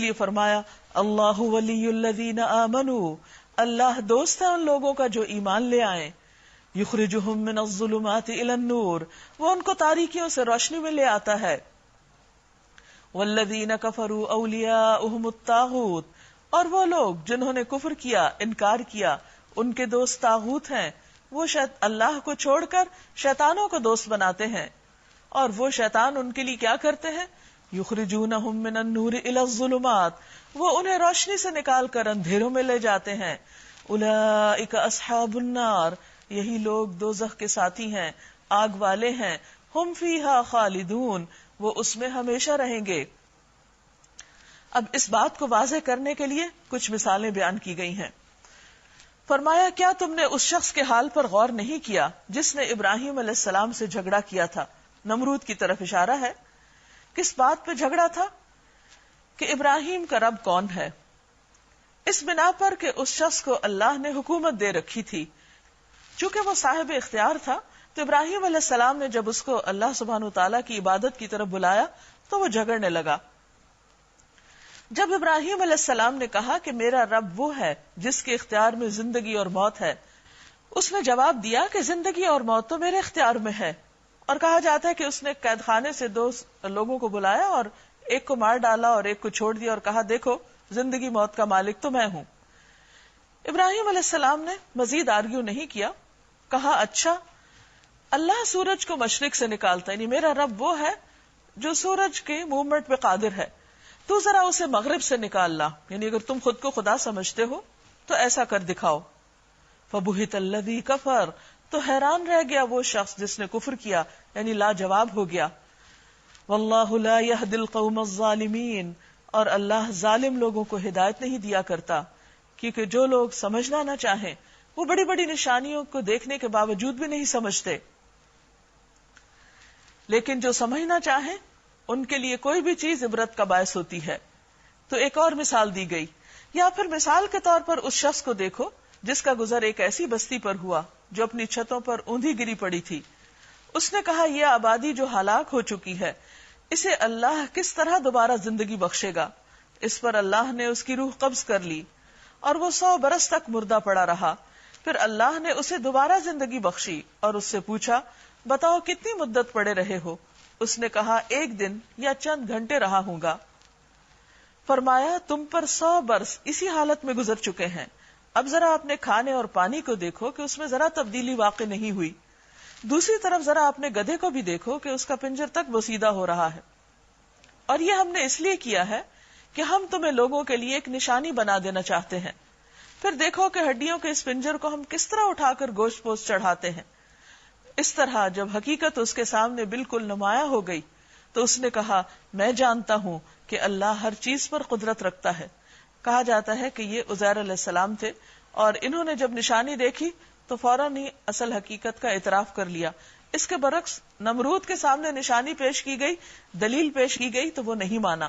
لیے فرمایا اللہ ولی الذین آمنوا، اللہ دوست ہے ان لوگوں کا جو ایمان لے آئے، یخرجہم من الظلمات الی النور، وہ ان کو تاریکیوں سے روشنی میں لے آتا ہے، والذین کفروا اولیاؤہم الطاغوت، اور وہ لوگ جنہوں نے کفر کیا، انکار کیا، ان کے دوست طاغوت ہیں، وہ اللہ کو چھوڑ کر شیطانوں کو دوست بناتے ہیں، اور وہ شیطان ان کے لیے کیا کرتے ہیں، یخرجونہم من النور الی الظلمات، وہ انہیں روشنی سے نکال کر اندھیروں میں لے جاتے ہیں، اولئک اصحاب النار، یہی لوگ دوزخ کے ساتھی ہیں، آگ والے ہیں، ہم فیہا خالدون، وہ اس میں ہمیشہ رہیں گے۔ اب اس بات کو واضح کرنے کے لیے کچھ مثالیں بیان کی گئی ہیں۔ فرمایا کیا تم نے اس شخص کے حال پر غور نہیں کیا جس نے ابراہیم علیہ السلام سے جھگڑا کیا تھا؟ نمرود کی طرف اشارہ ہے۔ کس بات پہ جھگڑا تھا؟ کہ ابراہیم کا رب کون ہے، اس بنا پر کہ اس شخص کو اللہ نے حکومت دے رکھی تھی۔ چونکہ وہ صاحب اختیار تھا تو ابراہیم علیہ السلام نے جب اس کو اللہ سبحانہ وتعالیٰ کی عبادت کی طرف بلایا تو وہ جھگڑنے لگا۔ جب ابراہیم علیہ السلام نے کہا کہ میرا رب وہ ہے جس کے اختیار میں زندگی اور موت ہے، اس نے جواب دیا کہ زندگی اور موت تو میرے اختیار میں ہے، اور کہا جاتا ہے کہ اس نے قید خانے سے 2 لوگوں کو بلایا اور ایک کو مار ڈالا اور ایک کو چھوڑ دیا اور کہا دیکھو زندگی موت کا مالک تو میں ہوں۔ ابراہیم علیہ السلام نے مزید آرگیو نہیں کیا، کہا اچھا اللہ سورج کو مشرق سے نکالتا ہے، یعنی میرا رب وہ ہے جو سورج کے موومنٹ پہ قادر ہے، تو ذرا اسے مغرب سے نکال لا، یعنی اگر تم خود کو خدا سمجھتے ہو تو ایسا کر دکھاؤ۔ فبہت الذی کفر، تو حیران رہ گیا وہ شخص جس نے کفر کیا، یعنی لاجواب ہو گیا۔ واللہ لا یہدی القوم الظالمین، اور اللہ ظالم لوگوں کو ہدایت نہیں دیا کرتا، کیونکہ جو لوگ سمجھنا نہ چاہیں وہ بڑی بڑی نشانیوں کو دیکھنے کے باوجود بھی نہیں سمجھتے، لیکن جو سمجھنا چاہیں ان کے لیے کوئی بھی چیز عبرت کا باعث ہوتی ہے۔ تو ایک اور مثال دی گئی، یا پھر مثال کے طور پر اس شخص کو دیکھو جس کا گزر ایک ایسی بستی پر ہوا جو اپنی چھتوں پر اوندھی گری پڑی تھی۔ اس نے کہا یہ آبادی جو ہلاک ہو چکی ہے اسے اللہ کس طرح دوبارہ زندگی بخشے گا؟ اس پر اللہ نے اس کی روح قبض کر لی اور وہ 100 برس تک مردہ پڑا رہا۔ پھر اللہ نے اسے دوبارہ زندگی بخشی اور اس سے پوچھا بتاؤ کتنی مدت پڑے رہے ہو؟ اس نے کہا 1 دن یا چند گھنٹے رہا ہوں گا۔ فرمایا تم پر 100 برس اسی حالت میں گزر چکے ہیں، اب ذرا اپنے کھانے اور پانی کو دیکھو کہ اس میں ذرا تبدیلی واقع نہیں ہوئی، دوسری طرف ذرا اپنے گدھے کو بھی دیکھو کہ اس کا پنجر تک بوسیدہ ہو رہا ہے، اور یہ ہم نے اس لیے کیا ہے کہ ہم تمہیں لوگوں کے لیے ایک نشانی بنا دینا چاہتے ہیں۔ پھر دیکھو کہ ہڈیوں کے اس پنجر کو ہم کس طرح اٹھا کر گوشت پوست چڑھاتے ہیں۔ اس طرح جب حقیقت اس کے سامنے بالکل نمایاں ہو گئی تو اس نے کہا میں جانتا ہوں کہ اللہ ہر چیز پر قدرت رکھتا ہے۔ کہا جاتا ہے کہ یہ عزیر علیہ السلام تھے، اور انہوں نے جب نشانی دیکھی تو فوراً ہی اصل حقیقت کا اعتراف کر لیا۔ اس کے برعکس نمرود کے سامنے نشانی پیش کی گئی، دلیل پیش کی گئی تو وہ نہیں مانا۔